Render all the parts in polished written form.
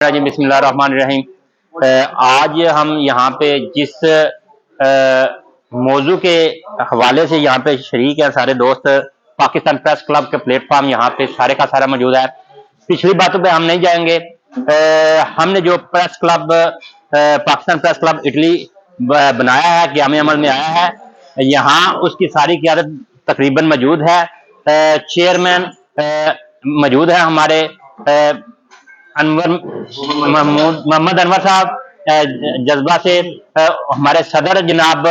जी बिस्मिल्लाहिर्रहमानिर्रहीम। आज हम यहाँ पे जिस मौजू के हवाले से यहाँ पे शरीक है सारे दोस्त, पाकिस्तान प्रेस क्लब के प्लेटफॉर्म यहाँ पे सारे का सारा मौजूद है। पिछली बातों पे हम नहीं जाएंगे। हमने जो press club Pakistan press club Italy बनाया है, क़याम अमल में आया है, यहाँ उसकी सारी क़यादत तकरीबन मौजूद है। चेयरमैन मौजूद है हमारे मोहम्मद अनवर साहब, जज्बा से हमारे सदर जनाब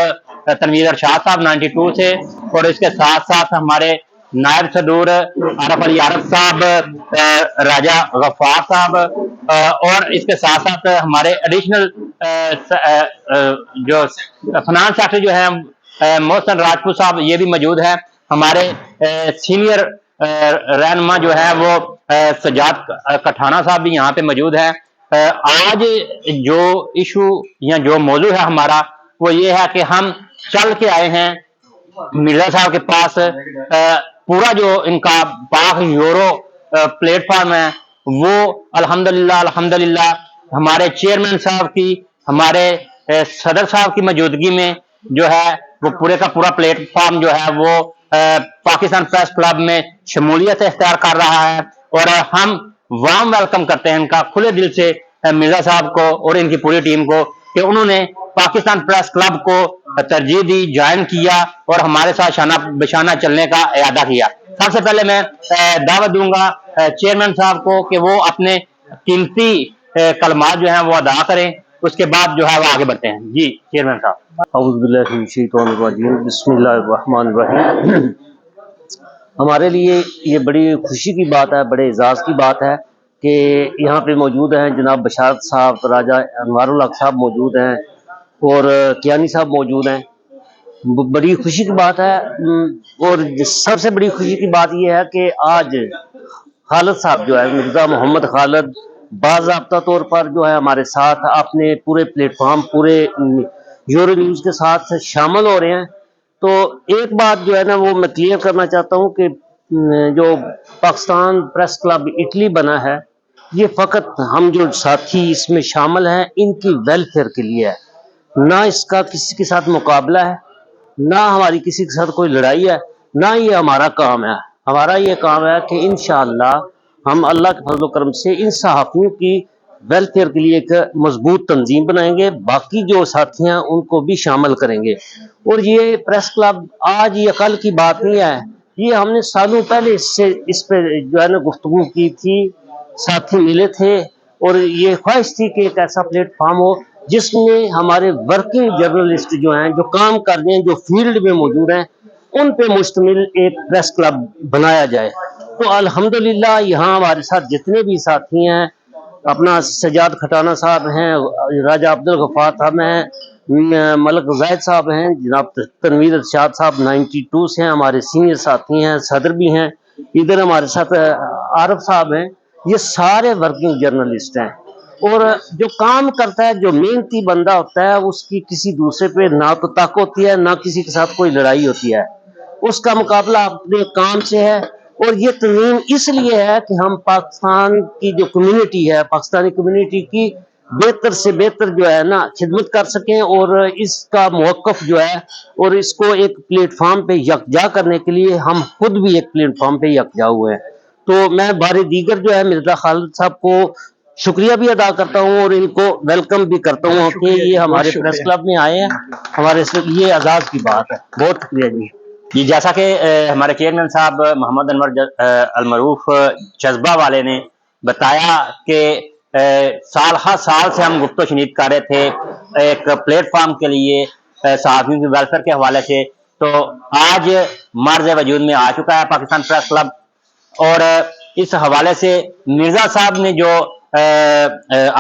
तनवीर अरशाद साहब 92 से, और इसके साथ साथ हमारे नायब सदूर आरफ अली आरफ साहब, राजा गफ्फार साहब, और इसके साथ साथ हमारे एडिशनल जो फाइनेंस सेक्रेटरी जो है मोहसन राजपूत साहब, ये भी मौजूद है। हमारे सीनियर रहनुमा जो है वो सजाद कठाना साहब भी यहाँ पे मौजूद है। आज जो इशू या जो मौजू है हमारा वो ये है कि हम चल के आए हैं मिर्जा साहब के पास। पूरा जो इनका पाक यूरो प्लेटफॉर्म है वो अल्हम्दुलिल्लाह हमारे चेयरमैन साहब की, हमारे सदर साहब की मौजूदगी में जो है वो पूरे का पूरा प्लेटफॉर्म जो है वो पाकिस्तान प्रेस क्लब में शमूलियत इख्तियार कर रहा है। और हम वार्म वेलकम करते हैं इनका खुले दिल से मिर्जा साहब को और इनकी पूरी टीम को कि उन्होंने पाकिस्तान प्रेस क्लब को तरजीह दी, ज्वाइन किया और हमारे साथ शाना बिशाना चलने का इरादा किया। सबसे पहले मैं दावत दूंगा चेयरमैन साहब को कि वो अपने कीमती कलमात जो है वो अदा करें, उसके बाद जो है वो आगे बढ़ते हैं। जी चेयरमैन साहब। बिस्मिल्लाहिर्रहमानिर्रहीम। हमारे लिए ये बड़ी खुशी की बात है, बड़े एजाज़ की बात है कि यहाँ पे मौजूद हैं जनाब बशारत साहब, राजा अनवारुल हक साहब मौजूद हैं और कियानी साहब मौजूद हैं। बड़ी खुशी की बात है। और सबसे बड़ी खुशी की बात यह है कि आज खालिद साहब जो है, मिर्ज़ा मोहम्मद खालिद, बाज़ाब्ता तौर पर जो है हमारे साथ अपने पूरे प्लेटफॉर्म, पूरे यूरो न्यूज़ के साथ शामिल हो रहे हैं। तो एक बात जो है ना वो मैं क्लियर करना चाहता हूँ कि जो पाकिस्तान प्रेस क्लब इटली बना है, ये फ़कत हम जो साथी इसमें शामिल हैं इनकी वेलफेयर के लिए है, ना इसका किसी के साथ मुकाबला है, ना हमारी किसी के साथ कोई लड़ाई है, ना ये हमारा काम है। हमारा ये काम है कि इंशाअल्लाह हम अल्लाह के फजल करम से इन सहाफ़ियों की वेलफेयर के लिए एक मजबूत तंजीम बनाएंगे, बाकी जो साथी हैं उनको भी शामिल करेंगे। और ये प्रेस क्लब आज या कल की बात नहीं है, ये हमने सालों पहले इस पे जो है ना गुफ्तगू की थी, साथी मिले थे और ये ख्वाहिश थी कि एक ऐसा प्लेटफॉर्म हो जिसमें हमारे वर्किंग जर्नलिस्ट जो हैं, जो काम कर रहे हैं, जो फील्ड में मौजूद हैं, उन पे मुश्तमिल एक प्रेस क्लब बनाया जाए। तो अल्हम्दुलिल्लाह यहाँ हमारे साथ जितने भी साथी हैं, अपना सजाद खटाना साहब हैं, राजा अब्दुल गफ्फार साहब हैं, मलक जैद साहब हैं, जनाब तनवीर अरशाद साहब 92 से हैं, हमारे सीनियर साथी हैं, सदर भी हैं, इधर हमारे साथ आरफ साहब हैं। ये सारे वर्किंग जर्नलिस्ट हैं और जो काम करता है, जो मेहनती बंदा होता है, उसकी किसी दूसरे पे ना तो ताकत होती है, ना किसी के साथ कोई लड़ाई होती है, उसका मुकाबला अपने काम से है। और ये तंजीम इसलिए है कि हम पाकिस्तान की जो कम्युनिटी है, पाकिस्तानी कम्युनिटी की बेहतर से बेहतर जो है ना खिदमत कर सकें और इसका मौक़िफ़ जो है और इसको एक प्लेटफॉर्म पे यकजा करने के लिए हम खुद भी एक प्लेटफॉर्म पे यकजा हुए हैं। तो मैं बारे दीगर जो है मिर्ज़ा खालिद साहब को शुक्रिया भी अदा करता हूँ और इनको वेलकम भी करता हूँ कि ये हमारे प्रेस क्लब में आए हैं, हमारे ये एजाज़ की बात है। बहुत शुक्रिया जी। जी जैसा कि हमारे चेयरमैन साहब मोहम्मद अनवर अलमरूफ जज्बा वाले ने बताया कि साल हर साल से हम गुफ्तो शनीद कर रहे थे एक प्लेटफॉर्म के लिए सहाफ़ियों की वेलफेयर के हवाले से, तो आज मर्ज़ वजूद में आ चुका है पाकिस्तान प्रेस क्लब। और इस हवाले से मिर्ज़ा साहब ने जो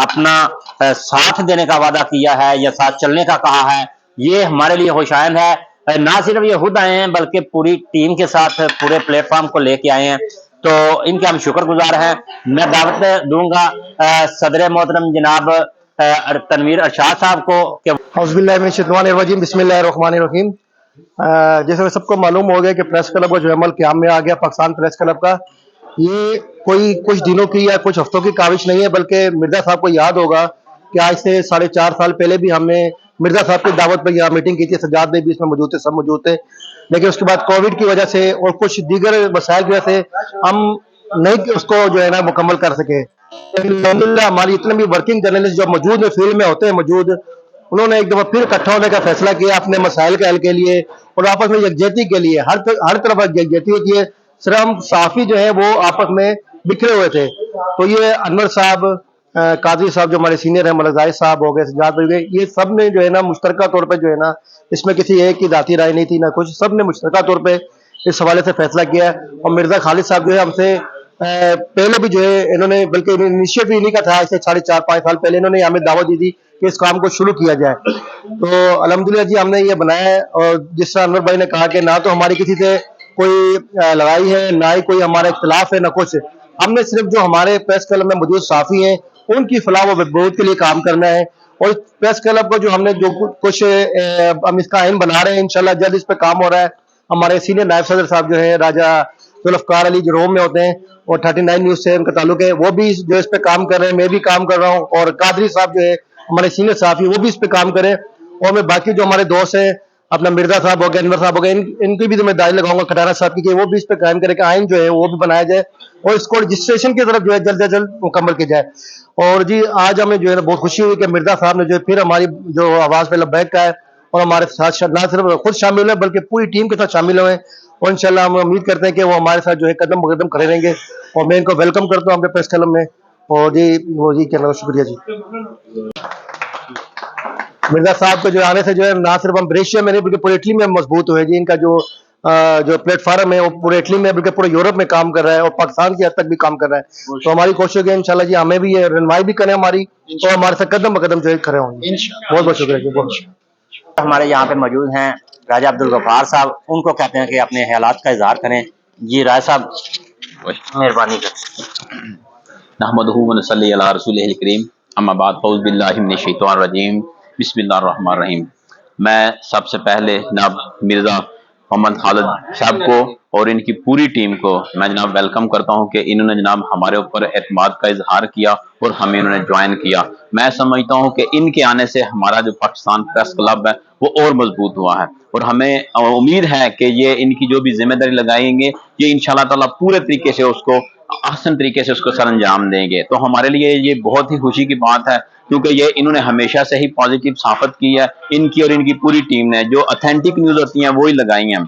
अपना साथ देने का वादा किया है या साथ चलने का कहा है, ये हमारे लिए खुशाइंद है। ना सिर्फ ये खुद आए हैं बल्कि पूरी टीम के साथ पूरे प्लेटफॉर्म को लेके आए हैं, तो इनके हम शुक्रगुजार हैं। मैं दावत दूंगा सदर मोहतरम जनाब तनवीर अरशाद साहब को कि औज़ुबिल्लाहिमिनश्शैतानिर्रजीम बिस्मिल्लाहिर्रहमानिर्रहीम। जैसे सबको मालूम हो गया कि प्रेस क्लब का जो अमल क़याम में आ गया, पाकिस्तान प्रेस क्लब का, ये कोई कुछ दिनों की या कुछ हफ्तों की काविश नहीं है, बल्कि मिर्जा साहब को याद होगा कि आज से 4.5 साल पहले भी हमने मिर्जा साहब की दावत पर यहाँ मीटिंग की थी। सज्जाद भाई भी इसमें मौजूद थे, सब मौजूद थे, लेकिन उसके बाद कोविड की वजह से और कुछ दीगर मसाइल की वजह से हम नहीं उसको जो है ना मुकम्मल कर सके। लेकिन अल्हम्दुलिल्लाह हमारी इतने भी वर्किंग जर्नलिस्ट जो मौजूद है, फील्ड में होते हैं मौजूद, उन्होंने एक दफा फिर इकट्ठा होने का फैसला किया अपने मसाइल के हल के लिए और आपस में यकजहती के लिए। हर तरफ यकजहती होती है। सिर्फ हम साफी जो है वो आपस में बिखरे हुए थे। तो ये अनवर साहब, काजी साहब जो हमारे सीनियर हैं, मलक जाहिद साहब हो गए, सज्जाद भाई हो गए, ये सब ने जो है ना मुश्तरका तौर पे जो है ना, इसमें किसी एक की जाती राय नहीं थी ना कुछ, सब ने मुश्तरका तौर पे इस हवाले से फैसला किया। और मिर्जा खालिद साहब जो है हमसे पहले भी जो है इन्होंने, बल्कि इनिशिएटिव इन्हीं का था, इससे 4.5 साल पहले इन्होंने हमें दावत दी थी कि इस काम को शुरू किया जाए। तो अल्हम्दुलिल्लाह जी हमने ये बनाया है। और जिस तरह अनवर भाई ने कहा कि ना तो हमारी किसी से कोई लड़ाई है, ना ही कोई हमारा इख्तिलाफ है, ना कुछ, हमने सिर्फ जो हमारे प्रेस क्लब में मौजूद साफी हैं उनकी फलाह व बहबूद के लिए काम करना है। और प्रेस क्लब को जो हमने जो कुछ हम इसका आइन बना रहे हैं, इंशाल्लाह जल्द इस पे काम हो रहा है। हमारे सीनियर नायब सदर साहब जो है राजा जुल्फकार अली जो रोम में होते हैं और 39 न्यूज से उनका ताल्लुक है, वो भी जो इस पे काम कर रहे हैं, मैं भी काम कर रहा हूँ, और कादरी साहब जो है हमारे सीनियर साहब वो भी इस पे काम करें। और मैं बाकी जो हमारे दोस्त हैं, अपना मिर्जा साहब हो गए, अनवर साहब हो गए, इनकी भी जिम्मेदारी लगाऊंगा खटारा साहब की कि वो भी इस पे कायम करें कि आइन जो है वो भी बनाया जाए और इसको रजिस्ट्रेशन की तरफ जो है जल्द से जल्द मुकम्मल किया जाए। और जी आज हमें जो है बहुत खुशी हुई कि मिर्जा साहब ने जो है फिर हमारी जो आवाज़ पे लब्बैक का है और हमारे साथ ना सिर्फ खुद शामिल हुए बल्कि पूरी टीम के साथ शामिल हुए। और इंशाल्लाह हम उम्मीद करते हैं कि वो हमारे साथ जो है कदम ब कदम खड़े रहेंगे। और मैं इनको वेलकम करता हूँ अपने प्रेस क्लब में। और जी वो जी कहना शुक्रिया जी। मिर्जा साहब के जो आने से जो है ना सिर्फ हम ब्रेशिया में नहीं बल्कि पूरे इटली में मजबूत हुए जी। इनका जो प्लेटफार्म है वो पूरे इटली में बल्कि पूरे यूरोप में काम कर रहा है और पाकिस्तान की हद तक भी काम कर रहा है। तो हमारी कोशिश है इंशाल्लाह जी हमें भी ये रहनुमाई भी करें हमारी, और हमारे साथ कदम ब कदम जो है खड़े होंगे। बहुत बहुत शुक्रिया जी। बहुत हमारे यहाँ पे मौजूद हैं राजा अब्दुल गफ्फार साहब, उनको कहते हैं कि अपने ख्यालात का इजहार करें। जी राय साहब मेहरबानी करें। नहमदुहु व नसल्ली अला रसूलिहिल करीम, अम्मा बाद, फ़ऊज़ बिल्लाहि मिनश शैतानिर रजीम, बिस्मिल्लाहिर रहमानिर रहीम। मैं सबसे पहले जनाब मिर्ज़ा मोहम्मद खालिद साहब को और इनकी पूरी टीम को मैं जनाब वेलकम करता हूं कि इन्होंने जनाब हमारे ऊपर एतमाद का इजहार किया और हमें इन्होंने ज्वाइन किया। मैं समझता हूं कि इनके आने से हमारा जो पाकिस्तान प्रेस क्लब है वो और मजबूत हुआ है और हमें उम्मीद है कि ये इनकी जो भी जिम्मेदारी लगाएंगे ये इंशाल्लाह ताला पूरे तरीके से उसको आसान तरीके से उसको सर अंजाम देंगे। तो हमारे लिए ये बहुत ही खुशी की बात है क्योंकि ये इन्होंने हमेशा से ही पॉजिटिव साफत की है। इनकी और इनकी पूरी टीम ने जो ऑथेंटिक न्यूज होती हैं वो ही लगाई हैं।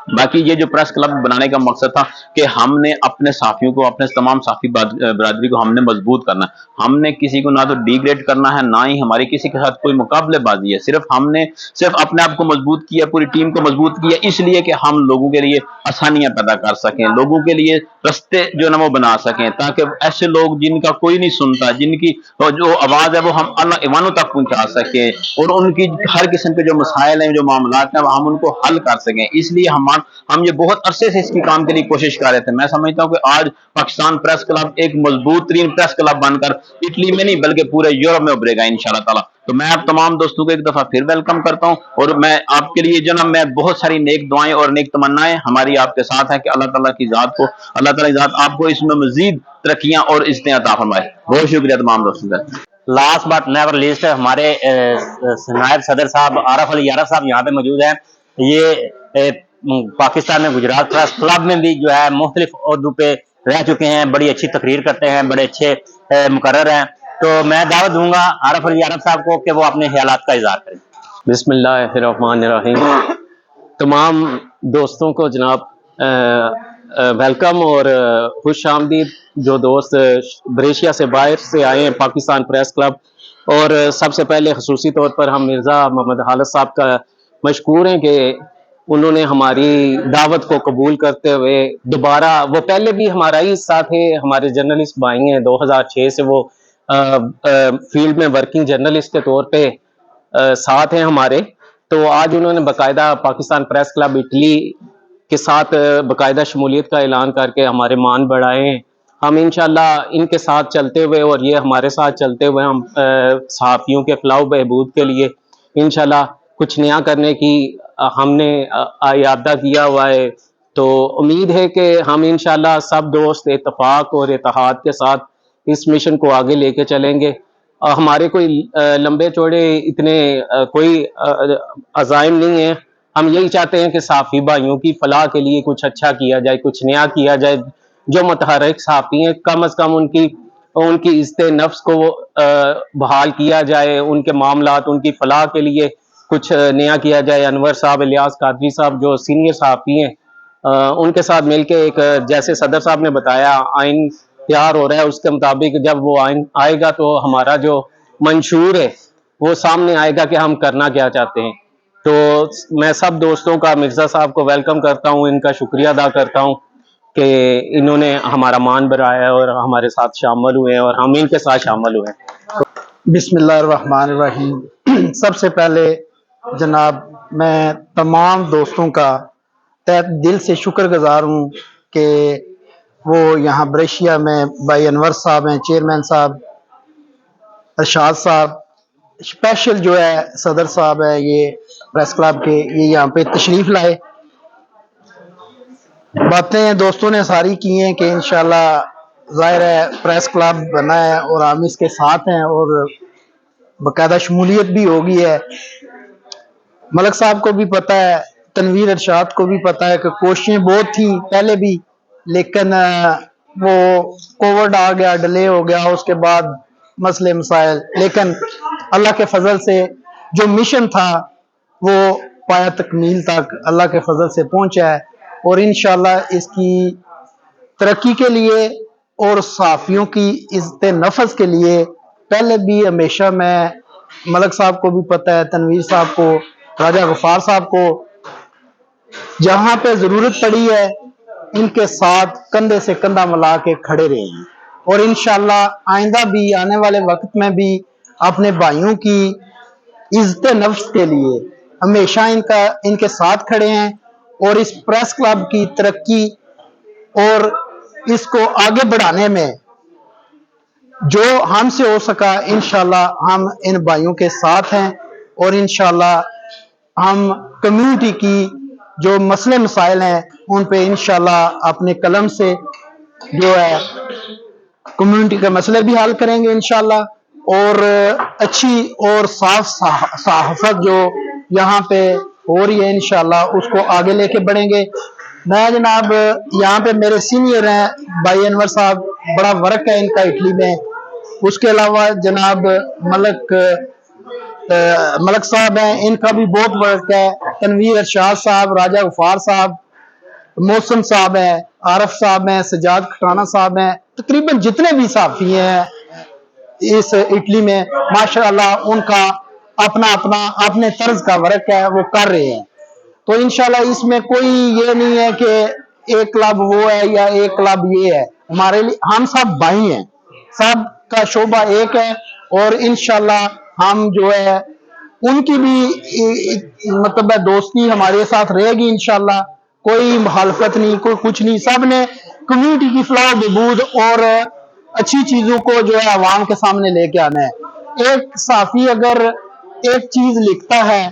बाकी ये जो प्रेस क्लब बनाने का मकसद था कि हमने अपने साथियों को, अपने तमाम साथी बरादरी को हमने मजबूत करना है। हमने किसी को ना तो डिग्रेड करना है, ना ही हमारी किसी के साथ कोई मुकाबलेबाजी है। हमने सिर्फ अपने आप को मजबूत किया, पूरी टीम को मजबूत किया, इसलिए कि हम लोगों के लिए आसानियां पैदा कर सकें, लोगों के लिए रास्ते जो ना वो बना सकें, ताकि ऐसे लोग जिनका कोई नहीं सुनता, जिनकी जो आवाज है वो हम अल्लाह ईवानों तक पहुंचा सके और उनकी हर किस्म के जो मसाइल हैं, जो मामलात हैं, हम उनको हल कर सकें। इसलिए हम ये बहुत अरसे से इसकी काम के लिए कोशिश कर रहे थे। मैं समझता हूँ कि आज पाकिस्तान प्रेस क्लब एक मजबूत तरीन प्रेस क्लब बनकर इटली में नहीं बल्कि पूरे यूरोप में उभरेगा इंशाल्लाह ताला। तो मैं आप तमाम दोस्तों को एक दफा फिर वेलकम करता हूँ और मैं आपके लिए जो ना मैं बहुत सारी नेक दुआएं और नेक तमन्नाएं हमारी आपके साथ है कि अल्लाह ताला की जात आपको इसमें मजीद तरक्कियां और इज्जतें अता फरमाए। बहुत शुक्रिया तमाम दोस्तों का। लास्ट बट नेवर लीस्ट हमारे नायब सदर साहब आरफ अली यारफ साहब यहाँ पे मौजूद हैं। ये पाकिस्तान में गुजरात प्रेस क्लब में भी जो है मुख्तलिफ ओहदों पे रह चुके हैं, बड़ी अच्छी तकरीर करते हैं, बड़े अच्छे मुकर्रर हैं। तो मैं दावत दूंगा आरफ अली यारफ साहब को कि वो अपने ख्यालात का इजहार करें। बिस्मिल्लाहिर्रहमानिर्रहीम। तमाम दोस्तों को जनाब वेलकम और खुश आमदीद। जो दोस्त ब्रेशिया से बाहर से आए हैं पाकिस्तान प्रेस क्लब, और सबसे पहले खसूसी तौर पर हम मिर्ज़ा मोहम्मद खालिद साहब का मशकूर हैं कि उन्होंने हमारी दावत को कबूल करते हुए दोबारा, वो पहले भी हमारा ही हिस्सा थे, हमारे जर्नलिस्ट भाई हैं, 2006 से वो फील्ड में वर्किंग जर्नलिस्ट के तौर पे साथ हैं हमारे। तो आज उन्होंने बाकायदा पाकिस्तान प्रेस क्लब इटली के साथ बाकायदा शमूलियत का ऐलान करके हमारे मान बढ़ाए हैं। हम इंशाल्लाह इनके साथ चलते हुए और ये हमारे साथ चलते हुए हम सहाफ़ियों के फलाह बहबूद के लिए इंशाल्लाह कुछ नया करने की हमने इरादा किया हुआ है। تو امید ہے کہ ہم انشاءاللہ سب دوست اتفاق اور اتحاد کے ساتھ اس مشن کو آگے لے کے چلیں گے. ہمارے کوئی لمبے چوڑے اتنے کوئی عزائم نہیں ہیں. ہم یہی چاہتے ہیں کہ صحافی بھائیوں کی فلاح کے لیے کچھ اچھا کیا جائے, کچھ نیا کیا جائے. جو متحرک صحافی ہیں کم از کم ان کی عزت نفس کو بحال کیا جائے, ان کے معاملات, ان کی فلاح کے لیے کچھ نیا کیا جائے. انور صاحب, الیاس قادری صاحب جو سینئر صحافی ہیں, ان کے ساتھ مل کے ایک, جیسے صدر صاحب نے بتایا, آئین تیار ہو رہا ہے. اس کے مطابق جب وہ آئین آئے گا تو ہمارا جو منشور ہے وہ سامنے آئے گا کہ ہم کرنا کیا چاہتے ہیں. تو میں سب دوستوں کا, مرزا صاحب کو ویلکم کرتا ہوں, ان کا شکریہ ادا کرتا ہوں کہ انہوں نے ہمارا مان بڑھایا اور ہمارے ساتھ شامل ہوئے ہیں اور ہم ان کے ساتھ شامل ہوئے ہیں. بسم اللہ الرحمن الرحیم. سب سے پہلے جناب میں تمام دوستوں کا تہ دل سے شکر گزار ہوں کہ وہ یہاں بریشیا میں بھائی انور صاحب ہیں, چیئرمین صاحب, ارشاد صاحب, اسپیشل جو ہے صدر صاحب ہے یہ پریس کلب کے, یہ یہاں پہ تشریف لائے. باتیں دوستوں نے ساری کی ہیں کہ انشاءاللہ ظاہر ہے پریس کلب بنا ہے اور ہم اس کے ساتھ ہیں اور باقاعدہ شمولیت بھی ہوگی ہے. ملک صاحب کو بھی پتہ ہے, تنویر ارشاد کو بھی پتہ ہے کہ کوششیں بہت تھیں پہلے بھی, لیکن وہ کووڈ آ گیا, ڈیلے ہو گیا, اس کے بعد مسئلے مسائل, لیکن اللہ کے فضل سے جو مشن تھا وہ پایا تکمیل تک اللہ کے فضل سے پہنچا ہے. اور انشاءاللہ اس کی ترقی کے لیے اور صحافیوں کی عزت نفس کے لیے پہلے بھی ہمیشہ میں, ملک صاحب کو بھی پتہ ہے, تنویر صاحب کو, راجہ غفار صاحب کو, جہاں پہ ضرورت پڑی ہے ان کے ساتھ کندھے سے کندھا ملا کے کھڑے رہے ہیں. اور انشاءاللہ آئندہ بھی, آنے والے وقت میں بھی اپنے بھائیوں کی عزت نفس کے لیے ہمیشہ ان کے ساتھ کھڑے ہیں. اور اس پریس کلب کی ترقی اور اس کو آگے بڑھانے میں جو ہم سے ہو سکا انشاءاللہ ہم ان بھائیوں کے ساتھ ہیں. اور انشاءاللہ ہم کمیونٹی کی جو مسئلے مسائل ہیں ان پہ انشاءاللہ اپنے قلم سے جو ہے کمیونٹی کے مسئلے بھی حل کریں گے انشاءاللہ. اور اچھی اور صاف صحافت جو یہاں پہ ہو رہی ہے انشاءاللہ اس کو آگے لے کے بڑھیں گے. میں جناب یہاں پہ میرے سینئر ہیں بھائی انور صاحب, بڑا ورک ہے ان کا اٹلی میں. اس کے علاوہ جناب ملک صاحب ہیں, ان کا بھی بہت ورک ہے. تنویر ارشاد صاحب, راجہ غفار صاحب, محسن صاحب ہیں, عارف صاحب ہیں, سجاد کھٹانہ صاحب ہیں, تقریباً جتنے بھی صحافی ہیں اس اٹلی میں ماشاءاللہ ان کا اپنا اپنے طرز کا ورک ہے, وہ کر رہے ہیں. تو انشاءاللہ اس میں کوئی یہ نہیں ہے کہ ایک کلب وہ ہے یا ایک کلب یہ ہے. ہمارے لیے ہم سب بھائی ہیں, سب کا شعبہ ایک ہے. اور انشاءاللہ ہم جو ہے ان کی بھی مطلب دوستی ہمارے ساتھ رہے گی انشاءاللہ. کوئی مخالفت نہیں, کوئی کچھ نہیں, سب نے کمیونٹی کی فلاح و بہبود اور اچھی چیزوں کو جو ہے عوام کے سامنے لے کے آنا ہے. ایک صحافی اگر ایک چیز لکھتا ہے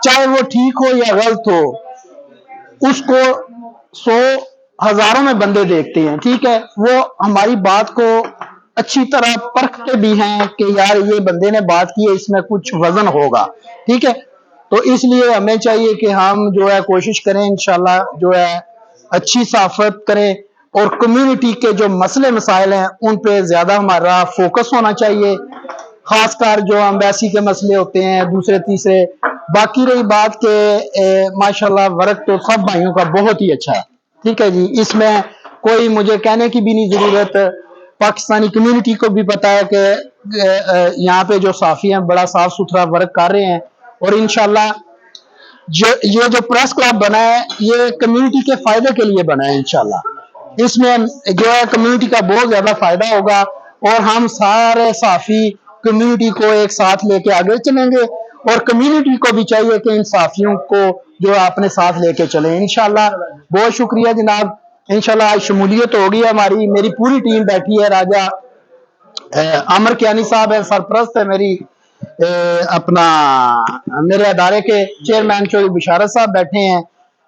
چاہے وہ ٹھیک ہو یا غلط ہو, اس کو 100 ہزاروں میں بندے دیکھتے ہیں, ٹھیک ہے, وہ ہماری بات کو اچھی طرح پرکھتے بھی ہیں کہ یار یہ بندے نے بات کی ہے, اس میں کچھ وزن ہوگا, ٹھیک ہے. تو اس لیے ہمیں چاہیے کہ ہم جو ہے کوشش کریں انشاءاللہ جو ہے اچھی صحافت کریں اور کمیونٹی کے جو مسئلے مسائل ہیں ان پہ زیادہ ہمارا فوکس ہونا چاہیے, خاص کر جو ایمبیسی کے مسئلے ہوتے ہیں دوسرے تیسرے. باقی رہی بات کہ ماشاءاللہ ورک تو سب بھائیوں کا بہت ہی اچھا ہے, ٹھیک ہے جی, اس میں کوئی مجھے کہنے کی بھی نہیں ضرورت. پاکستانی کمیونٹی کو بھی پتا ہے کہ یہاں پہ جو صحافی ہیں بڑا صاف ستھرا ورک کر رہے ہیں. اور انشاءاللہ یہ جو پریس کلب بنا ہے یہ کمیونٹی کے فائدے کے لیے بنا ہے انشاءاللہ. اس میں جو ہے کمیونٹی کا بہت زیادہ فائدہ ہوگا اور ہم سارے صحافی کمیونٹی کو ایک ساتھ لے کے آگے چلیں گے. اور کمیونٹی کو بھی چاہیے کہ ان صحافیوں کو جو اپنے ساتھ لے کے چلیں انشاءاللہ. بہت شکریہ جناب. انشاءاللہ آج شمولیت ہوگی ہماری, میری پوری ٹیم بیٹھی ہے. راجہ عامر کیانی صاحب ہے, سرپرست ہے میری, میرے ادارے کے چیئرمین چوہدری بشارت صاحب بیٹھے ہیں,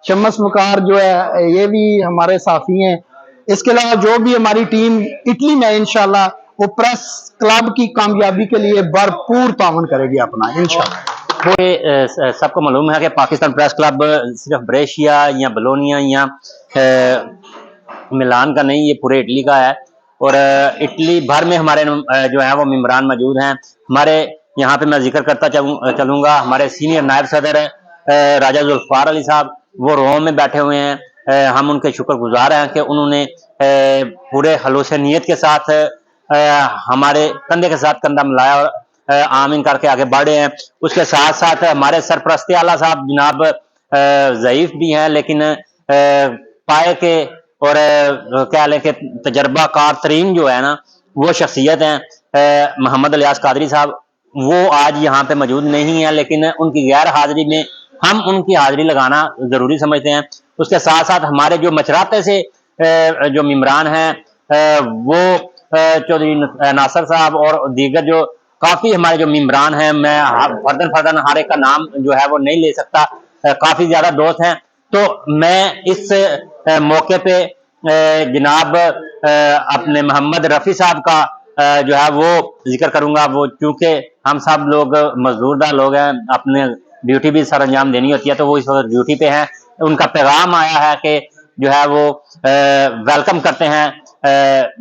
शम्स वकार जो है ये भी हमारे साथी हैं। इसके अलावा जो भी हमारी टीम इटली में इंशाल्लाह वो प्रेस क्लब की कामयाबी के लिए भरपूर तावन करेगी अपना इंशाल्लाह। वो सबको मालूम है कि पाकिस्तान प्रेस क्लब सिर्फ ब्रेशिया या बलोनिया या मिलान का नहीं, ये पूरे इटली का है और इटली भर में हमारे जो है वो मेम्बरान मौजूद हैं। हमारे यहाँ पे मैं जिक्र करता चलूँगा, हमारे सीनियर नायब सदर राजा जुल्फार अली साहब वो रोम में बैठे हुए हैं। हम उनके शुक्रगुजार हैं कि उन्होंने पूरे खलूस नीयत के साथ हमारे कंधे के साथ कंधा मिलाया और आमीन करके आगे बढ़े हैं। उसके साथ साथ हमारे सरपरस्त आला साहब जनाब ज़ईफ भी हैं, लेकिन पाए के और क्या लें कि तजर्बा कार तरीन जो है ना वो शख्सियत हैं मोहम्मद इलियास कादरी साहब, वो आज यहाँ पे मौजूद नहीं है, लेकिन उनकी गैर हाजिरी में हम उनकी हाजिरी लगाना जरूरी समझते हैं। उसके साथ साथ हमारे जो मचराते से जो मेम्बरान हैं वो चौधरी नासर साहब और दीगर जो काफी हमारे जो मेम्बरान हैं, मैं फर्दन हर एक का नाम जो है वो नहीं ले सकता, काफी ज्यादा दोस्त हैं। तो मैं इस मौके पे जनाब अपने मोहम्मद रफी साहब का जो है वो जिक्र करूंगा। वो चूंकि हम सब लोग मजदूरदार लोग हैं, अपने ड्यूटी भी सर अंजाम देनी होती है, तो वो इस वक्त ड्यूटी पे हैं। उनका पैगाम आया है कि जो है वो वेलकम करते हैं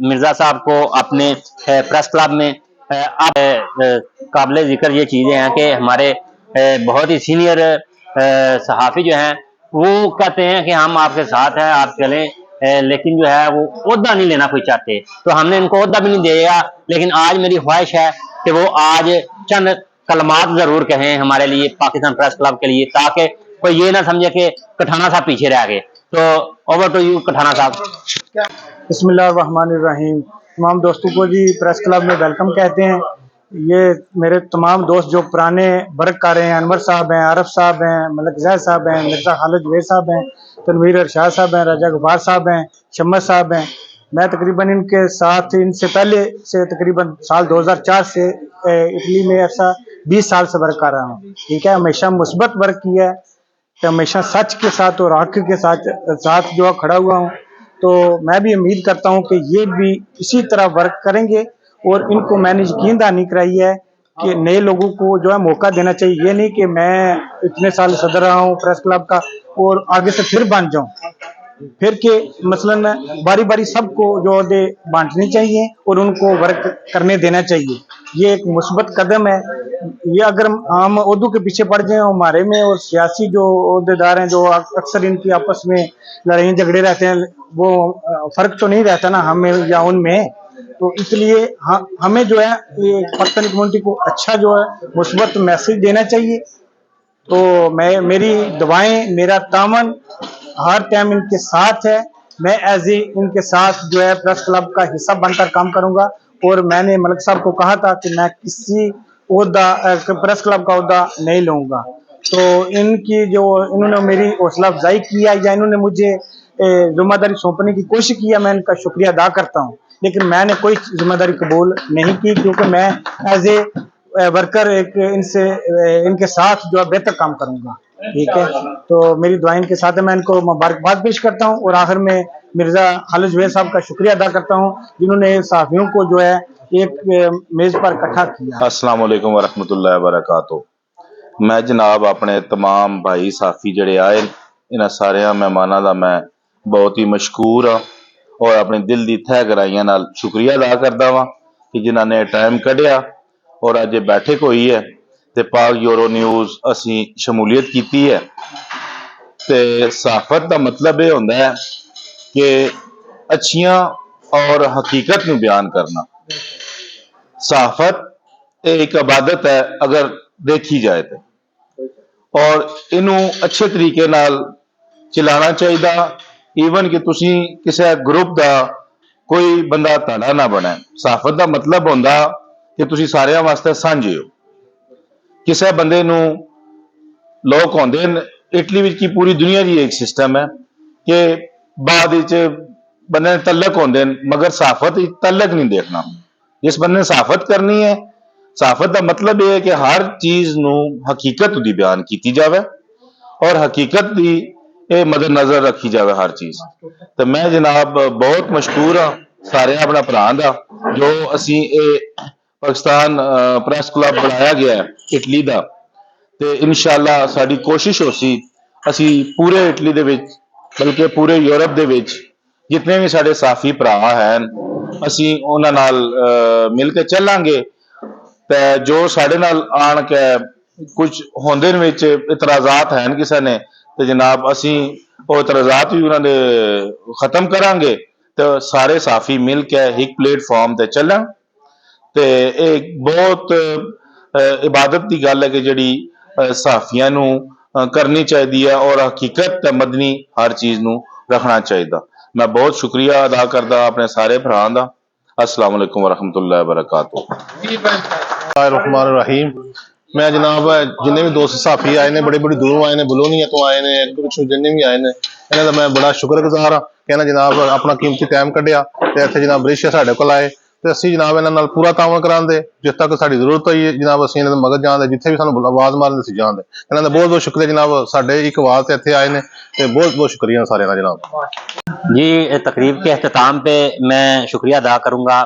मिर्जा साहब को अपने प्रेस क्लब में। अब काबिल जिक्र ये चीजें हैं कि हमारे बहुत ही सीनियर सहाफ़ी जो हैं वो कहते हैं कि हम आपके साथ हैं, आप चलें, लेकिन जो है वो ओहदा नहीं लेना कोई चाहते, तो हमने इनको ओहदा भी नहीं दिया। लेकिन आज मेरी ख्वाहिश है कि वो आज चंद कलमात जरूर कहें हमारे लिए, पाकिस्तान प्रेस क्लब के लिए, ताकि कोई ये ना समझे कि कठाना साहब पीछे रह गए। तो ओवर टू यू कठाना साहब। बिस्मिल्लाहिर्रहमानिर्रहीम। तमाम दोस्तों को जी प्रेस क्लब में वेलकम कहते हैं। ये मेरे तमाम दोस्त जो पुराने वर्क कर रहे हैं, अनवर साहब हैं, आरफ साहब हैं, मलक जैद साहब हैं, मिर्जा खालिद जुबैर साहब हैं, तनवीर अरशाद साहब हैं, राजा गफार साहब हैं, शम्स साहब हैं। मैं तकरीबन इनके साथ इनसे पहले से तकरीबन साल 2004 से इटली में ऐसा 20 साल से वर्क कर रहा हूँ। ठीक है, हमेशा मुस्बत वर्क किया है, तो हमेशा सच के साथ और हक के साथ जो खड़ा हुआ हूँ। तो मैं भी उम्मीद करता हूँ कि ये भी इसी तरह वर्क करेंगे और इनको मैंने यकीन दहानी कराई है कि नए लोगों को जो है मौका देना चाहिए। ये नहीं कि मैं इतने साल सदर रहा हूँ प्रेस क्लब का और आगे से फिर बन जाऊं, फिर के मसलन बारी बारी सबको जो ओहदे बांटने चाहिए और उनको वर्क करने देना चाहिए। ये एक मुस्बत कदम है। ये अगर हम ओहदों के पीछे पड़ जाएं हमारे में, और सियासी जो ओहदेदार हैं जो अक्सर इनकी आपस में लड़ाई झगड़े रहते हैं, वो फर्क तो नहीं रहता ना हमें या उनमें। तो इसलिए हमें जो है ये पाकिस्तानी कम्युनिटी को अच्छा जो है मुस्बत मैसेज देना चाहिए। तो मेरी दुआएं, मेरा तामन हर टाइम इनके साथ है। मैं एज ए इनके साथ जो है प्रेस क्लब का हिस्सा बनकर काम करूंगा। और मैंने मलिक साहब को कहा था कि मैं किसी प्रेस क्लब का ओहदा नहीं लूंगा। तो इनकी जो इन्होंने मेरी हौसला अफजाई किया या इन्होंने मुझे जिम्मेदारी सौंपने की कोशिश किया, मैं इनका शुक्रिया अदा करता हूँ। लेकिन मैंने कोई जिम्मेदारी कबूल नहीं की, क्योंकि मैं एज ए वर्कर इनके साथ जो है बेहतर काम करूंगा। ठीक है, तो मेरी दुआ इनके साथ है। मैं इनको मुबारकबाद पेश करता हूँ और आखिर में मिर्जा खालिद जुबैर साहब का शुक्रिया अदा करता हूँ जिन्होंने सहाफियों को जो है एक मेज पर इकट्ठा किया। अस्सलाम वालेकुम वरहमतुल्लाहि वबरकातुहू। मैं जनाब अपने तमाम भाई साथी जड़े आए इन्हां सारे मेहमानों का मैं बहुत ही मशकूर हाँ और अपने दिल की तह गहराइयां नाल शुक्रिया अदा करता वा कि जिन्हों ने टाइम कढ़िया और अज बैठक हुई है ते पाक यूरो न्यूज़ असी शमूलियत की है। ते सहाफत का मतलब यह होंदा है कि अच्छियां और हकीकत नूं बयान करना। सहाफत एक इबादत है अगर देखी जाए तो, और इनू अच्छे तरीके नाल चलाना चाहिए। ईवन कि तुसी किसी ग्रुप का कोई बंदा ताड़ा ना बने। सहाफत का मतलब होंदा कि तुसी सारे वास्ते सांझे हो। किसी बंदे नू लोग आउंदे इटली विच की पूरी दुनिया की एक सिस्टम है कि बाद बंदे तलक होंदे मगर सहाफत तलक नहीं देखना। जिस बंदे ने सहाफत करनी है, सहाफत का मतलब यह है कि हर चीज नू हकीकत दी बयान की जावे और हकीकत की یہ مد نظر رکھی جائے ہر چیز. تو میں جناب بہت مشکور ہاں سارے اپنا بھرا دا جو اسی پاکستان پریس کلب بنایا گیا ہے اٹلی دا. تے انشاءاللہ ساری کوشش ہو سی اسی پورے اٹلی دے وچ بلکہ پورے یورپ دے وچ جتنے بھی سارے صحافی بھرا ہیں اسی انہاں نال مل کے چلاں گے. تے جو سارے نال آن کے کچھ ہوندے وچ اعتراضات ہیں کسے نے تے جناب اسی وہ اعتراضات بھی انہاں دے ختم کران گے تے سارے صحافی مل کے ایک پلیٹ فارم تے چلیں. تے ایک بہت عبادت کی گل ہے کہ جڑی صحافیاں نو کرنی چاہیے اور حقیقت تے مدنی ہر چیز نو رکھنا چاہیے. میں بہت شکریہ ادا کردا اپنے سارے بھراں دا. السلام علیکم ورحمۃ اللہ وبرکاتہ. الرحمن الرحیم. میں جناب جن بھی دوست صحافی آئے نے بڑے بڑی دوروں آئے نے بلونیا تو آئے نے پچھوں جن بھی آئے نے انہاں دا میں بڑا شکر گزار ہاں کہ انہاں جناب اپنا قیمتی ٹائم کڈیا تے اتھے جناب برشیا ساڈے کول آئے تے اسی جناب انہاں نال پورا تعاون کراندے جس تک ساڈی ضرورت ہوئی جناب اسی انہاں دے مدد جان دے جتھے بھی سانوں آواز مارن اسی جان دے. انہاں دا بہت بہت شکریہ جناب ساڈے ایک آواز تے اتھے آئے نے تے بہت بہت شکریہ سارے دا جناب. جی تقریب کے اختتام پہ میں شکریہ ادا کروں گا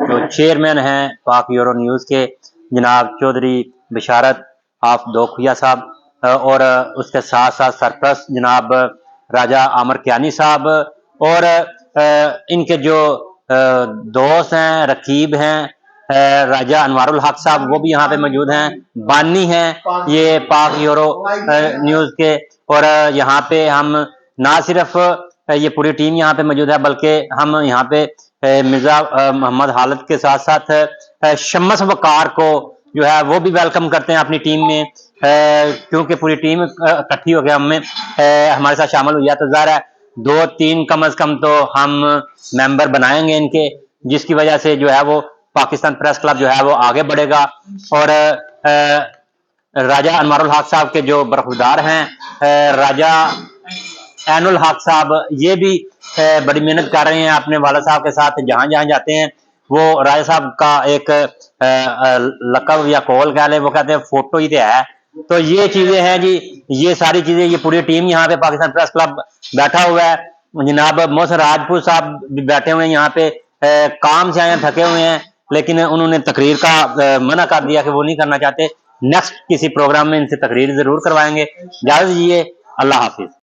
جو چیئرمین ہیں پاک یورو نیوز کے جناب چودھری بشارت آف دوکھیا صاحب اور اس کے ساتھ ساتھ سرپرست جناب راجہ عامر کیانی صاحب اور ان کے جو دوست ہیں رقیب ہیں راجہ انوار الحق صاحب وہ بھی یہاں پہ موجود ہیں. بانی ہیں یہ پاک یورو نیوز کے اور یہاں پہ ہم نہ صرف یہ پوری ٹیم یہاں پہ موجود ہے بلکہ ہم یہاں پہ مرزا محمد خالد کے ساتھ ساتھ شمس وقار کو جو ہے وہ بھی ویلکم کرتے ہیں اپنی ٹیم میں کیونکہ پوری ٹیم اکٹھی ہو کے ہمارے ساتھ شامل ہوئی ہے تو ظاہر ہے 2-3 کم از کم تو ہم ممبر بنائیں گے ان کے جس کی وجہ سے جو ہے وہ پاکستان پریس کلب جو ہے وہ آگے بڑھے گا. اور راجہ انوار الحق صاحب کے جو برخوردار ہیں راجہ عین الحق صاحب یہ بھی بڑی محنت کر رہے ہیں اپنے والد صاحب کے ساتھ جہاں جہاں جاتے ہیں. وہ راجہ صاحب کا ایک لقب یا کول کہہ لیں وہ کہتے ہیں فوٹو ہی تو ہے. تو یہ چیزیں ہیں جی یہ ساری چیزیں یہ پوری ٹیم یہاں پہ پاکستان پریس کلب بیٹھا ہوا ہے. جناب محسن راجپوت صاحب بھی بیٹھے ہوئے ہیں یہاں پہ کام سے آئے ہیں تھکے ہوئے ہیں لیکن انہوں نے تقریر کا منع کر دیا کہ وہ نہیں کرنا چاہتے. نیکسٹ کسی پروگرام میں ان سے تقریر ضرور کروائیں گے. اجازت دیجیے. اللہ حافظ.